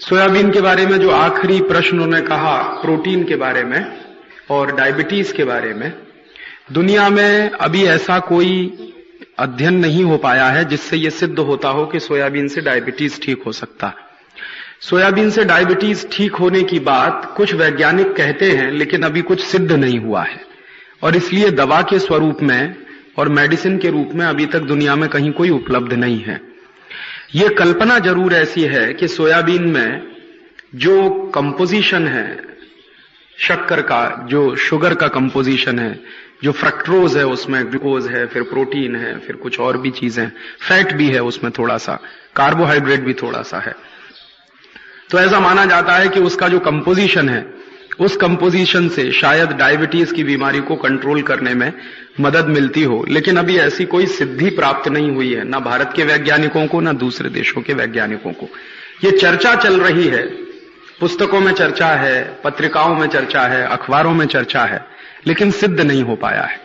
Soybean के बारे में जो आखिरी प्रश्न उन्होंने कहा, प्रोटीन के बारे में और डायबिटीज के बारे में, दुनिया में अभी ऐसा कोई अध्ययन नहीं हो पाया है जिससे यह सिद्ध होता हो कि सोयाबीन से डायबिटीज ठीक हो सकता है। सोयाबीन से डायबिटीज ठीक होने की बात कुछ वैज्ञानिक कहते हैं, लेकिन अभी कुछ सिद्ध नहीं हुआ है और इसलिए दवा के स्वरूप में और मेडिसिन के रूप में अभी तक दुनिया में कहीं कोई उपलब्ध नहीं है। ये कल्पना जरूर ऐसी है कि सोयाबीन में जो कंपोजिशन है शक्कर का, जो शुगर का कंपोजिशन है, जो फ्रक्टोज है, उसमें ग्लूकोज है, फिर प्रोटीन है, फिर कुछ और भी चीजें, फैट भी है उसमें थोड़ा सा, कार्बोहाइड्रेट भी थोड़ा सा है। तो ऐसा माना जाता है कि उसका जो कंपोजिशन है, उस कंपोजिशन से शायद डायबिटीज की बीमारी को कंट्रोल करने में मदद मिलती हो, लेकिन अभी ऐसी कोई सिद्धि प्राप्त नहीं हुई है, ना भारत के वैज्ञानिकों को, ना दूसरे देशों के वैज्ञानिकों को। ये चर्चा चल रही है, पुस्तकों में चर्चा है, पत्रिकाओं में चर्चा है, अखबारों में चर्चा है, लेकिन सिद्ध नहीं हो पाया है।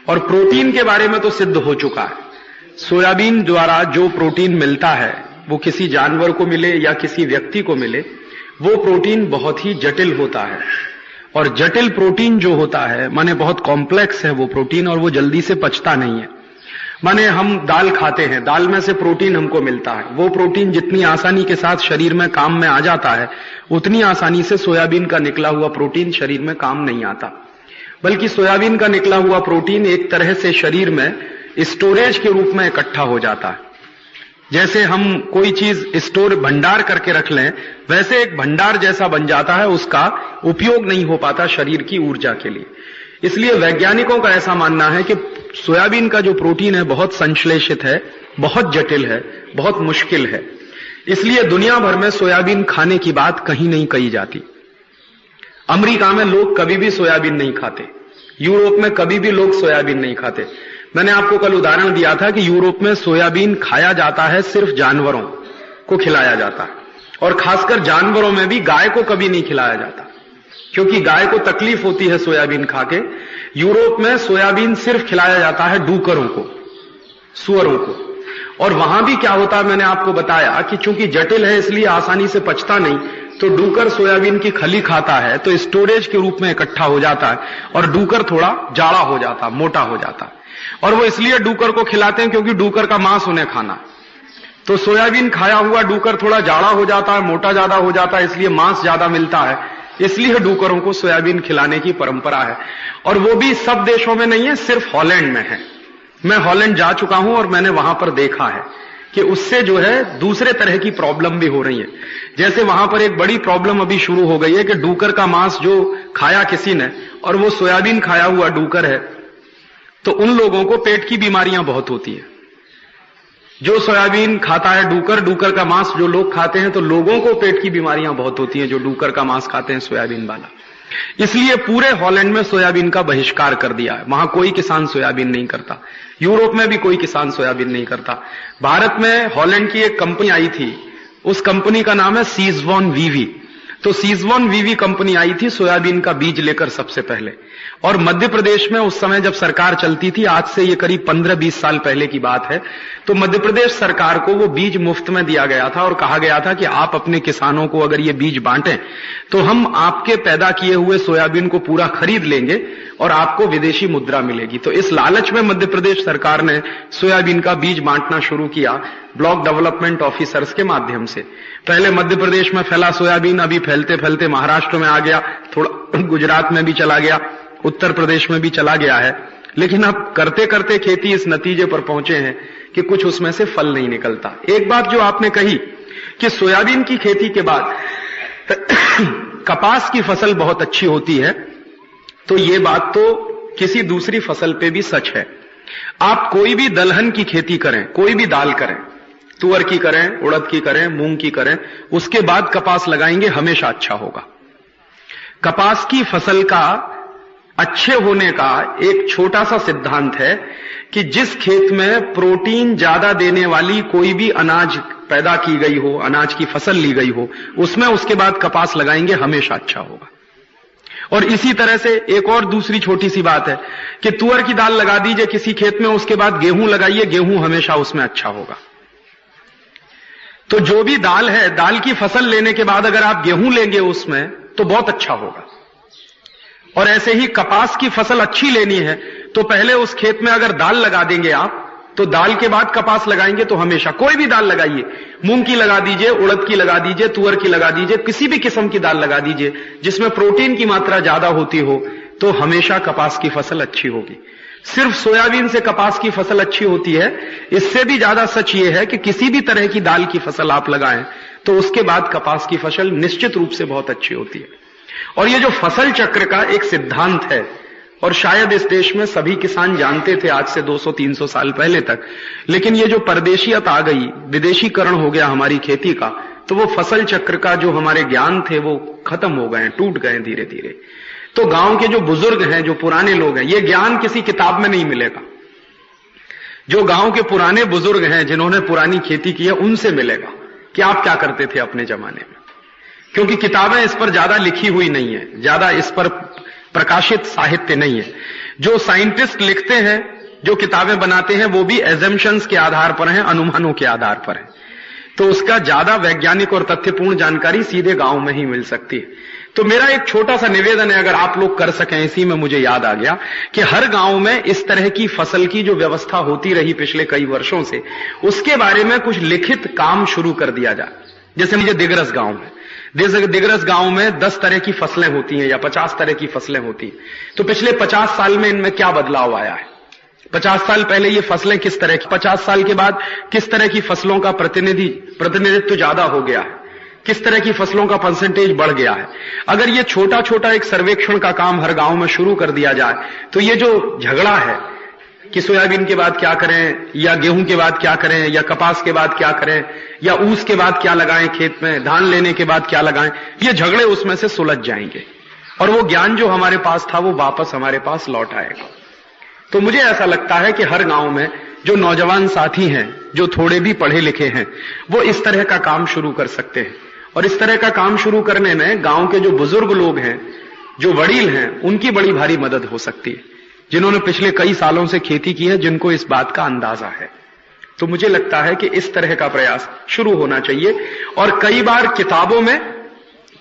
और प्रोटीन के बारे में तो सिद्ध हो चुका है। सोयाबीन द्वारा जो प्रोटीन मिलता है, वो किसी जानवर को मिले या किसी व्यक्ति को मिले, वो प्रोटीन बहुत ही जटिल होता है। और जटिल प्रोटीन जो होता है, माने बहुत कॉम्प्लेक्स है वो प्रोटीन, और वो जल्दी से पचता नहीं है। माने हम दाल खाते हैं, दाल में से प्रोटीन हमको मिलता है, वो प्रोटीन जितनी आसानी के साथ शरीर में काम में आ जाता है, उतनी आसानी से सोयाबीन का निकला हुआ प्रोटीन शरीर में काम नहीं आता। बल्कि सोयाबीन का निकला हुआ प्रोटीन एक तरह से शरीर में स्टोरेज के रूप में इकट्ठा हो जाता है। जैसे हम कोई चीज स्टोर भंडार करके रख लें, वैसे एक भंडार जैसा बन जाता है, उसका उपयोग नहीं हो पाता शरीर की ऊर्जा के लिए। इसलिए वैज्ञानिकों का ऐसा मानना है कि सोयाबीन का जो प्रोटीन है बहुत संश्लेषित है, बहुत जटिल है, बहुत मुश्किल है। इसलिए दुनिया भर में सोयाबीन खाने की बात कहीं नहीं कही जाती। अमेरिका में लोग कभी भी सोयाबीन नहीं खाते, यूरोप में कभी भी लोग सोयाबीन नहीं खाते। मैंने आपको कल उदाहरण दिया था कि यूरोप में सोयाबीन खाया जाता है, सिर्फ जानवरों को खिलाया जाता है, और खासकर जानवरों में भी गाय को कभी नहीं खिलाया जाता, क्योंकि गाय को तकलीफ होती है सोयाबीन खाके। यूरोप में सोयाबीन सिर्फ खिलाया जाता है डूकरों को, सुअरों को। और वहां भी क्या होता है, मैंने आपको बताया कि चूंकि जटिल है इसलिए आसानी से पचता नहीं, तो डूकर सोयाबीन की खली खाता है तो स्टोरेज के रूप में इकट्ठा हो जाता है, और डूकर थोड़ा जाड़ा हो जाता, मोटा हो जाता। और वो इसलिए डूकर को खिलाते हैं क्योंकि डूकर का मांस उन्हें खाना। तो सोयाबीन खाया हुआ डूकर थोड़ा जाड़ा हो जाता है, मोटा ज्यादा हो जाता है, इसलिए मांस ज्यादा मिलता है, इसलिए डूकरों को सोयाबीन खिलाने की परंपरा है। और वो भी सब देशों में नहीं है, सिर्फ हॉलैंड में है। मैं हॉलैंड जा चुका हूं और मैंने वहां पर देखा है कि उससे जो है दूसरे तरह की प्रॉब्लम भी हो रही है। जैसे वहां पर एक बड़ी प्रॉब्लम अभी शुरू हो गई है कि डूकर का मांस जो खाया किसी ने और वो सोयाबीन खाया हुआ डूकर है, तो उन लोगों को पेट की बीमारियां बहुत होती है। जो सोयाबीन खाता है डूकर, डूकर का मांस जो लोग खाते हैं, तो लोगों को पेट की बीमारियां बहुत होती हैं जो डूकर का मांस खाते हैं सोयाबीन वाला। इसलिए पूरे हॉलैंड में सोयाबीन का बहिष्कार कर दिया है। वहां कोई किसान सोयाबीन नहीं करता, यूरोप में भी कोई किसान सोयाबीन नहीं करता। भारत में हॉलैंड की एक कंपनी आई थी, उस कंपनी का नाम है सीजवान वीवी। तो सीजवान वीवी कंपनी आई थी सोयाबीन का बीज लेकर सबसे पहले, और मध्य प्रदेश में उस समय जब सरकार चलती थी, आज से ये करीब 15-20 साल पहले की बात है, तो मध्य प्रदेश सरकार को वो बीज मुफ्त में दिया गया था और कहा गया था कि आप अपने किसानों को अगर ये बीज बांटें तो हम आपके पैदा किए हुए सोयाबीन को पूरा खरीद लेंगे और आपको विदेशी मुद्रा मिलेगी। तो इस लालच में मध्य प्रदेश सरकार ने सोयाबीन का बीज बांटना शुरू किया ब्लॉक डेवलपमेंट ऑफिसर्स के माध्यम से। पहले मध्य प्रदेश में फैला सोयाबीन, अभी फैलते फैलते महाराष्ट्र में आ गया, थोड़ा गुजरात में भी चला गया, उत्तर प्रदेश में भी चला गया है। लेकिन अब करते करते खेती इस नतीजे पर पहुंचे हैं कि कुछ उसमें से फल नहीं निकलता। एक बात जो आपने कही कि सोयाबीन की खेती के बाद कपास की फसल बहुत अच्छी होती है, तो ये बात तो किसी दूसरी फसल पे भी सच है। आप कोई भी दलहन की खेती करें, कोई भी दाल करें, तुअर की करें, उड़द की करें, मूंग की करें, उसके बाद कपास लगाएंगे, हमेशा अच्छा होगा। कपास की फसल का अच्छे होने का एक छोटा सा सिद्धांत है कि जिस खेत में प्रोटीन ज्यादा देने वाली कोई भी अनाज पैदा की गई हो, अनाज की फसल ली गई हो, उसमें उसके बाद कपास लगाएंगे, हमेशा अच्छा होगा। और इसी तरह से एक और दूसरी छोटी सी बात है कि तुअर की दाल लगा दीजिए किसी खेत में, उसके बाद गेहूं लगाइए, गेहूं हमेशा उसमें अच्छा होगा। तो जो भी दाल है, दाल की फसल लेने के बाद अगर आप गेहूं लेंगे उसमें तो बहुत अच्छा होगा। और ऐसे ही कपास की फसल अच्छी लेनी है तो पहले उस खेत में अगर दाल लगा देंगे आप, तो दाल के बाद कपास लगाएंगे तो हमेशा कोई भी दाल लगाइए, मूंग की लगा दीजिए, उड़द की लगा दीजिए, तुअर की लगा दीजिए, किसी भी किस्म की दाल लगा दीजिए जिसमें प्रोटीन की मात्रा ज्यादा होती हो, तो हमेशा कपास की फसल अच्छी होगी। सिर्फ सोयाबीन से कपास की फसल अच्छी होती है, इससे भी ज्यादा सच यह है कि किसी भी तरह की दाल की फसल आप लगाएं तो उसके बाद कपास की फसल निश्चित रूप से बहुत अच्छी होती है। और ये जो फसल चक्र का एक सिद्धांत है, और शायद इस देश में सभी किसान जानते थे आज से 200-300 साल पहले तक, लेकिन ये जो परदेशियत आ गई, विदेशीकरण हो गया हमारी खेती का, तो वो फसल चक्र का जो हमारे ज्ञान थे वो खत्म हो गए, टूट गए धीरे धीरे। तो गांव के जो बुजुर्ग हैं, जो पुराने लोग हैं, ये ज्ञान किसी किताब में नहीं मिलेगा। जो गांव के पुराने बुजुर्ग हैं जिन्होंने पुरानी खेती की है, उनसे मिलेगा कि आप क्या करते थे अपने जमाने में, क्योंकि किताबें इस पर ज्यादा लिखी हुई नहीं है, ज्यादा इस पर प्रकाशित साहित्य नहीं है। जो साइंटिस्ट लिखते हैं, जो किताबें बनाते हैं, वो भी एजम्पशंस के आधार पर हैं, अनुमानों के आधार पर है। तो उसका ज्यादा वैज्ञानिक और तथ्यपूर्ण जानकारी सीधे गांव में ही मिल सकती है। तो मेरा एक छोटा सा निवेदन है, अगर आप लोग कर सकें, इसी में मुझे याद आ गया कि हर गांव में इस तरह की फसल की जो व्यवस्था होती रही पिछले कई वर्षों से, उसके बारे में कुछ लिखित काम शुरू कर दिया जाए। जैसे मुझे दिगरस गांव में, दिगरस गांव में 10 तरह की फसलें होती हैं या 50 तरह की फसलें होती हैं। तो पिछले 50 साल में इनमें क्या बदलाव आया है? 50 साल पहले ये फसलें किस तरह की, 50 साल के बाद किस तरह की फसलों का प्रतिनिधित्व ज्यादा हो गया है, किस तरह की फसलों का परसेंटेज बढ़ गया है। अगर ये छोटा छोटा एक सर्वेक्षण का काम हर गांव में शुरू कर दिया जाए, तो ये जो झगड़ा है कि सोयाबीन के बाद क्या करें, या गेहूं के बाद क्या करें, या कपास के बाद क्या करें, या ऊस के बाद क्या लगाएं खेत में, धान लेने के बाद क्या लगाएं, ये झगड़े उसमें से सुलझ जाएंगे और वो ज्ञान जो हमारे पास था वो वापस हमारे पास लौट आएगा। तो मुझे ऐसा लगता है कि हर गांव में जो नौजवान साथी हैं, जो थोड़े भी पढ़े लिखे हैं, वो इस तरह का काम शुरू कर सकते हैं। और इस तरह का काम शुरू करने में गांव के जो बुजुर्ग लोग हैं, जो वडील हैं, उनकी बड़ी भारी मदद हो सकती है, जिन्होंने पिछले कई सालों से खेती की है, जिनको इस बात का अंदाजा है। तो मुझे लगता है कि इस तरह का प्रयास शुरू होना चाहिए। और कई बार किताबों में,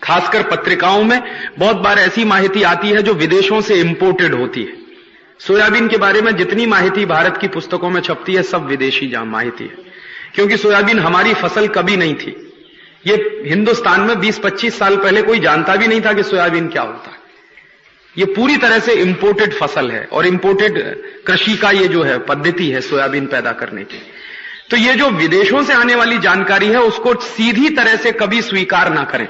खासकर पत्रिकाओं में, बहुत बार ऐसी माहिती आती है जो विदेशों से इंपोर्टेड होती है। सोयाबीन के बारे में जितनी माहिती भारत की पुस्तकों में छपती है, सब विदेशी माहिती है, क्योंकि सोयाबीन हमारी फसल कभी नहीं थी। ये हिंदुस्तान में 20-25 साल पहले कोई जानता भी नहीं था कि सोयाबीन क्या होता है। ये पूरी तरह से इंपोर्टेड फसल है और इंपोर्टेड कृषि का ये जो है पद्धति है सोयाबीन पैदा करने की। तो ये जो विदेशों से आने वाली जानकारी है, उसको सीधी तरह से कभी स्वीकार ना करें,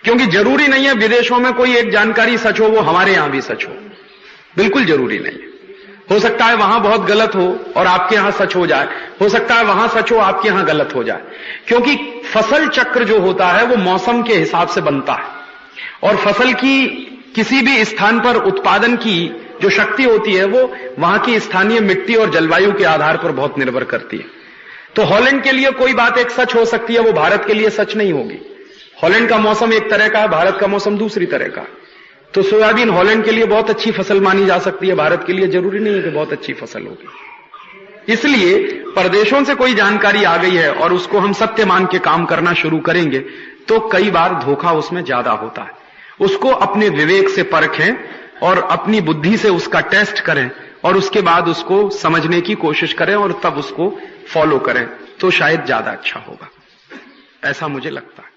क्योंकि जरूरी नहीं है विदेशों में कोई एक जानकारी सच हो वो हमारे यहां भी सच हो। बिल्कुल जरूरी नहीं है। हो सकता है वहां बहुत गलत हो और आपके यहां सच हो जाए, हो सकता है वहां सच हो आपके यहां गलत हो जाए, क्योंकि फसल चक्र जो होता है वो मौसम के हिसाब से बनता है। और फसल की किसी भी स्थान पर उत्पादन की जो शक्ति होती है वो वहां की स्थानीय मिट्टी और जलवायु के आधार पर बहुत निर्भर करती है। तो हॉलैंड के लिए कोई बात एक सच हो सकती है, वो भारत के लिए सच नहीं होगी। हॉलैंड का मौसम एक तरह का है, भारत का मौसम दूसरी तरह का। तो सोयाबीन हॉलैंड के लिए बहुत अच्छी फसल मानी जा सकती है, भारत के लिए जरूरी नहीं है कि बहुत अच्छी फसल होगी। इसलिए परदेशों से कोई जानकारी आ गई है और उसको हम सत्य मान के काम करना शुरू करेंगे तो कई बार धोखा उसमें ज्यादा होता है। उसको अपने विवेक से परखें और अपनी बुद्धि से उसका टेस्ट करें और उसके बाद उसको समझने की कोशिश करें और तब उसको फॉलो करें, तो शायद ज्यादा अच्छा होगा, ऐसा मुझे लगता है।